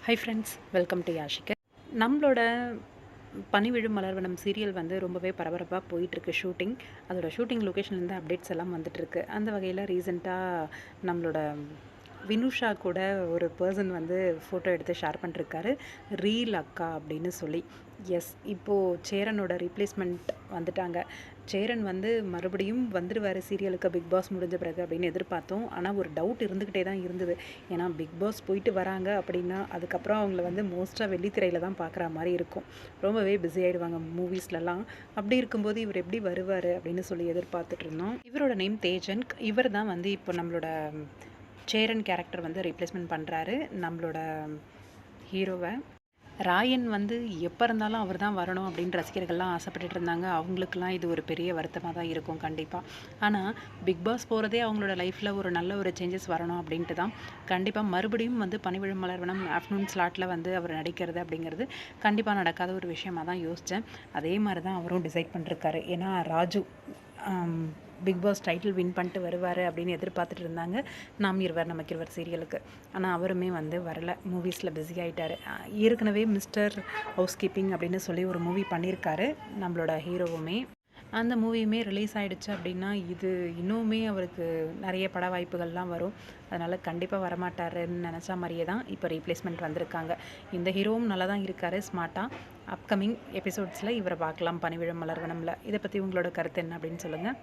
High friends, welcome to யாஷிகர். நம்மளோட பனிவிழும் மலர்வனம் சீரியல் வந்து ரொம்பவே பரபரப்பாக போயிட்டுருக்கு ஷூட்டிங். அதோட ஷூட்டிங் லொக்கேஷன்லேருந்து அப்டேட்ஸ் எல்லாம் வந்துட்டுருக்கு. அந்த வகையில் ரீசெண்டாக நம்மளோட வினுஷா கூட ஒரு பர்சன் வந்து ஃபோட்டோ எடுத்து ஷேர் பண்ணிருக்காரு, ரீல் அக்கா அப்படின்னு சொல்லி. எஸ், இப்போது சேரனோட ரீப்ளேஸ்மெண்ட் வந்துட்டாங்க. சேரன் வந்து மறுபடியும் வந்துடுவார் சீரியலுக்கு பிக் பாஸ் முடிஞ்ச பிறகு அப்படின்னு எதிர்பார்த்தோம். ஆனால் ஒரு டவுட் இருந்துக்கிட்டே தான் இருந்தது. ஏன்னா பிக் பாஸ் போயிட்டு வராங்க அப்படின்னா அதுக்கப்புறம் அவங்கள வந்து மோஸ்ட்டாக வெள்ளித்திரையில் தான் பார்க்குற மாதிரி இருக்கும். ரொம்பவே பிஸி ஆகிடுவாங்க மூவிஸ்லலாம். அப்படி இருக்கும்போது இவர் எப்படி வருவார் அப்படின்னு சொல்லி எதிர்பார்த்துட்டு இருந்தோம். இவரோட நேம் தேஜன். இவர் தான் வந்து இப்போ நம்மளோட சேரன் கேரக்டர் வந்து ரீப்ளேஸ்மெண்ட் பண்ணுறாரு நம்மளோட ஹீரோவை. ராயன் வந்து எப்போ இருந்தாலும் அவர் தான் வரணும் அப்படின்னு ரசிகர்கள்லாம் ஆசைப்பட்டுட்டு இருந்தாங்க. அவங்களுக்குலாம் இது ஒரு பெரிய வருத்தமாக தான் இருக்கும் கண்டிப்பாக. ஆனால் பிக் பாஸ் போகிறதே அவங்களோட லைஃப்பில் ஒரு நல்ல ஒரு சேஞ்சஸ் வரணும் அப்படின்ட்டு தான். கண்டிப்பாக மறுபடியும் வந்து பனிவிழும் மலர்வனம் ஆஃப்டர்நூன் ஸ்லாட்டில் வந்து அவர் நடிக்கிறது அப்படிங்கிறது கண்டிப்பாக நடக்காத ஒரு விஷயமாக தான் யோசித்தேன். அதே மாதிரி தான் அவரும் டிசைட் பண்ணிருக்காரு. ஏன்னா Raju Bigg Boss title win பண்ணிட்டு வருவார் அப்படின்னு எதிர்பார்த்துட்டு இருந்தாங்க நாம் இருவர் நமக்கு இருவர் சீரியலுக்கு. ஆனால் அவருமே வந்து வரலை, மூவிஸில் பிஸி ஆகிட்டார். ஏற்கனவே மிஸ்டர் ஹவுஸ் கீப்பிங் அப்படின்னு சொல்லி ஒரு மூவி பண்ணியிருக்காரு நம்மளோட ஹீரோவுமே. அந்த மூவியுமே ரிலீஸ் ஆகிடுச்சு அப்படின்னா இது இன்னுமே அவருக்கு நிறைய பட வாய்ப்புகள்லாம் வரும். அதனால் கண்டிப்பாக வரமாட்டாருன்னு நினச்சா மாதிரியே தான் இப்போ ரீப்ளேஸ்மெண்ட் வந்திருக்காங்க. இந்த ஹீரோவும் நல்லா தான் இருக்கார் ஸ்மார்ட்டாக. அப்கமிங் எபிசோட்ஸில் இவரை பார்க்கலாம் பனிவிழும் மலர்வனமில். இதை பற்றி உங்களோட கருத்து என்ன அப்படின்னு சொல்லுங்கள்.